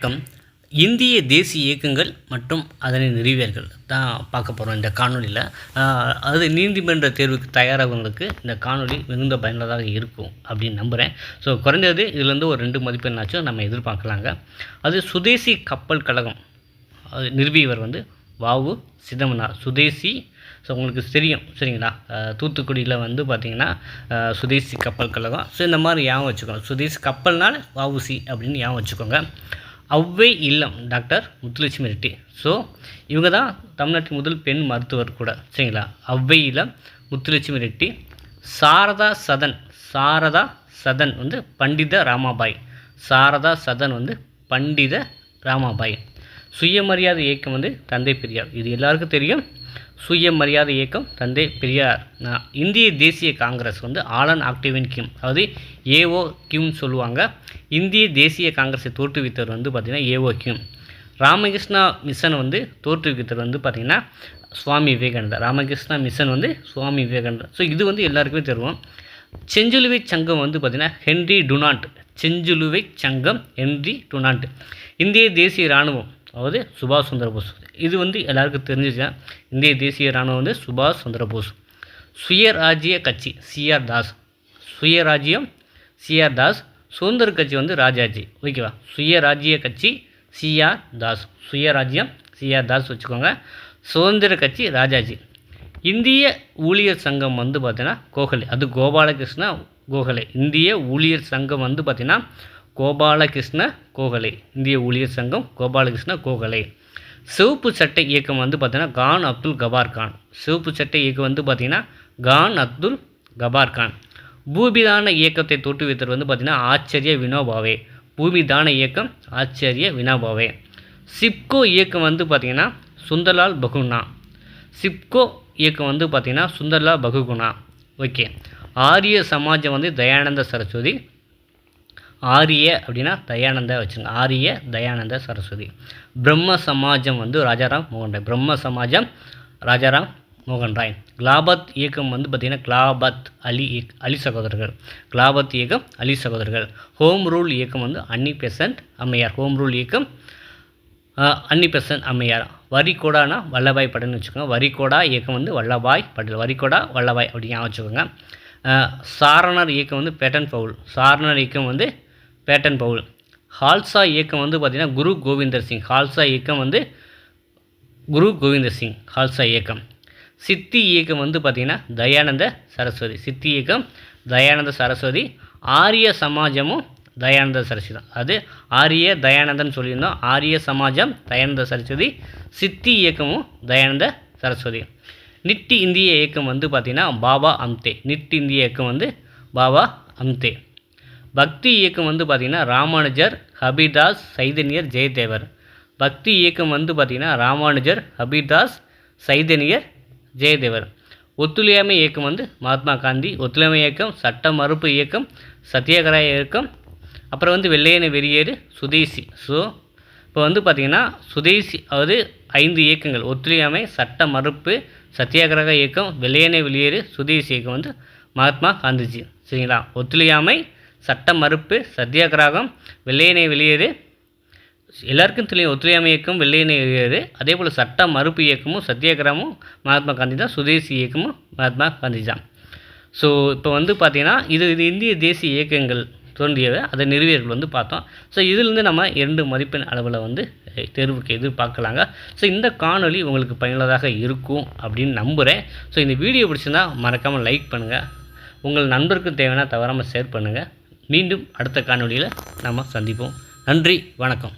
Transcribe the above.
வணக்கம். இந்திய தேசிய இயக்கங்கள் மற்றும் அதனின் நிறுவியர்கள் தான் பார்க்க போகிறோம் இந்த காணொலியில். அது நீதிமன்ற தேர்வுக்கு தயாராகவங்களுக்கு இந்த காணொலி மிகுந்த பயனுள்ளதாக இருக்கும் அப்படின்னு நம்புகிறேன். ஸோ குறைஞ்சது இதுலேருந்து ஒரு 2 மதிப்பெண்ணாச்சும் நம்ம எதிர்பார்க்கலாங்க. அது சுதேசி கப்பல் கழகம் அது நிறுவியவர் வ.உ. சிதம்பரனார். சுதேசி ஸோ உங்களுக்கு தெரியும் சரிங்களா. தூத்துக்குடியில் பார்த்திங்கன்னா சுதேசி கப்பல் கழகம். ஸோ இந்த மாதிரி ஞாபகம் வச்சுக்கோங்க. சுதேசி கப்பல்னால் வ.உ.சி அப்படின்னு ஞாபகம் வச்சுக்கோங்க. ஔவை இல்லம் டாக்டர் முத்துலட்சுமி ரெட்டி. ஸோ இவங்க தான் தமிழ்நாட்டின் முதல் பெண் மருத்துவர் கூட சரிங்களா. ஔவை இல்லம் முத்துலட்சுமி ரெட்டி. சாரதா சதன் பண்டித ராமாபாய். சாரதா சதன் பண்டித ராமாபாய். சுயமரியாதை இயக்கம் தந்தை பெரியார். இது எல்லாருக்கும் தெரியும். சுயமரியாதை இயக்கம் தந்தை பெரியார். இந்திய தேசிய காங்கிரஸ் ஆலன் ஆக்டிவின் கிம், அதாவது ஏஓ கிம்னு சொல்லுவாங்க. இந்திய தேசிய காங்கிரஸை தோற்றுவித்தவர் பார்த்திங்கன்னா ஏஓ கிம். ராமகிருஷ்ணா மிஷன் தோற்றுவித்தவர் பார்த்திங்கன்னா சுவாமி விவேகானந்தர். ராமகிருஷ்ணா மிஷன் சுவாமி விவேகானந்தர். ஸோ இது எல்லாருக்குமே தெரியும். செஞ்சிலுவை சங்கம் பார்த்திங்கன்னா ஹென்றி டுனாண்ட். செஞ்சிலுவை சங்கம் ஹென்றி டுனாண்ட். இந்திய தேசிய இராணுவம் அதாவது சுபாஷ் சந்திர போஸ். இது எல்லாருக்கும் தெரிஞ்சிச்சு. இந்திய தேசிய இராணுவம் சுபாஷ் சந்திர போஸ். சுயராஜ்ய கட்சி சிஆர் தாஸ். சுயராஜ்யம் சிஆர் தாஸ். சுதந்திர கட்சி ராஜாஜி. ஓகேவா. சுயராஜ்ய கட்சி சிஆர் தாஸ். சுயராஜ்யம் சிஆர் தாஸ் வச்சுக்கோங்க. சுதந்திர கட்சி ராஜாஜி. இந்திய ஊழியர் சங்கம் பார்த்தீங்கன்னா கோகலே. அது கோபாலகிருஷ்ண கோகலே. இந்திய ஊழியர் சங்கம் பார்த்திங்கன்னா கோபாலகிருஷ்ண கோகலே. இந்திய ஊழியர் சங்கம் கோபாலகிருஷ்ண கோகலே. சிவப்பு சட்டை இயக்கம் பார்த்தீங்கன்னா கான் அப்துல் கபார் கான். சிவப்பு சட்டை இயக்கம் பார்த்திங்கன்னா கான் அப்துல் கபார் கான். பூமிதான இயக்கத்தை தோற்றுவித்தவர் பார்த்திங்கன்னா ஆச்சரிய வினோபாவே. பூமிதான இயக்கம் ஆச்சரிய வினோபாவே. சிப்கோ இயக்கம் பார்த்திங்கன்னா சுந்தர்லால் பகுகுணா. சிப்கோ இயக்கம் பார்த்திங்கன்னா சுந்தர்லால் பகுகுணா. ஓகே. ஆரிய சமாஜம் தயானந்த சரஸ்வதி. ஆரிய அப்படின்னா தயானந்த வச்சுங்க. ஆரிய தயானந்த சரஸ்வதி. பிரம்ம சமாஜம் ராஜாராம் மோகன் ராய். பிரம்ம சமாஜம் ராஜாராம் மோகன் ராய். கிலாபத் இயக்கம் பார்த்திங்கன்னா கிலாபத் அலி சகோதரர்கள். கிலாபத் இயக்கம் அலி சகோதரர்கள். ஹோம் ரூல் இயக்கம் அன்னி பெசன்ட் அம்மையார். ஹோம் ரூல் இயக்கம் அன்னி பெசன்ட் அம்மையார். வரிகோடானா வல்லபாய் பட்டேல்னு வச்சுக்கோங்க. வரிகோடா இயக்கம் வல்லபாய் பட்டேல். வரிகோடா வல்லபாய் அப்படின்னு வச்சுக்கோங்க. சாரணர் இயக்கம் பேட்டன் பவுல். சாரணர் இயக்கம் பேட்டன் பவுல். ஹால்சா இயக்கம் பார்த்திங்கன்னா குரு கோவிந்தர் சிங். ஹால்சா இயக்கம் குரு கோவிந்தர் சிங். ஹால்சா இயக்கம். சித்தி இயக்கம் பார்த்திங்கன்னா தயானந்த சரஸ்வதி. சித்தி இயக்கம் தயானந்த சரஸ்வதி. ஆரிய சமாஜமும் தயானந்த சரஸ்வதி தான். அது ஆரிய தயானந்தன் சொல்லியிருந்தோம். ஆரிய சமாஜம் தயானந்த சரஸ்வதி. சித்தி இயக்கமும் தயானந்த சரஸ்வதி. நிட் இந்திய இயக்கம் பார்த்திங்கன்னா பாபா அம்தே. நிட் இந்திய இயக்கம் பாபா அம்தே. பக்தி இயக்கம் பார்த்திங்கன்னா ராமானுஜர் ஹபிதாஸ் சைதன்யர் ஜெயதேவர். பக்தி இயக்கம் பார்த்திங்கன்னா ராமானுஜர் ஹபிதாஸ் சைதன்யர் ஜெயதேவர். ஒத்துழையாமை இயக்கம் மகாத்மா காந்தி. ஒத்துழையாமை இயக்கம் சட்ட மறுப்பு இயக்கம் சத்தியாகிரக இயக்கம். அப்புறம் வெள்ளையனை வெளியேறு சுதேசி. ஸோ இப்போ பார்த்திங்கன்னா சுதேசி அதாவது 5 இயக்கங்கள். ஒத்துழையாமை, சட்ட மறுப்பு, சத்தியாகிரக இயக்கம், வெள்ளையனை வெளியேறு, சுதேசி இயக்கம் மகாத்மா காந்திஜி சரிங்களா. ஒத்துழையாமை, சட்ட மறுப்பு, சத்தியாகிரகம், வெள்ளையனை வெளியேறு எல்லாருக்கும் தெரியும். ஒத்துழையாமை இயக்கம் வெள்ளையனை வெளியேறு. அதே போல் சட்ட மறுப்பு இயக்கமும் சத்தியாகிரகமும் மகாத்மா காந்தி தான். சுதேசி இயக்கமும் மகாத்மா காந்தி தான். ஸோ இப்போ பார்த்திங்கன்னா இது இந்திய தேசிய இயக்கங்கள் தோன்றியவை அதை நிறுவியர்கள் பார்த்தோம். ஸோ இதிலிருந்து நம்ம 2 மதிப்பெண் அளவில் தேர்வுக்கு எதிர்பார்க்கலாங்க. ஸோ இந்த காணொலி உங்களுக்கு பயனுள்ளதாக இருக்கும் அப்படின்னு நம்புகிறேன். ஸோ இந்த வீடியோ பிடிச்சிருந்தா மறக்காமல் லைக் பண்ணுங்கள். உங்கள் நண்பருக்கு தேவைன்னா தவறாமல் ஷேர் பண்ணுங்கள். மீண்டும் அடுத்த காணொலியில் நம்ம சந்திப்போம். நன்றி, வணக்கம்.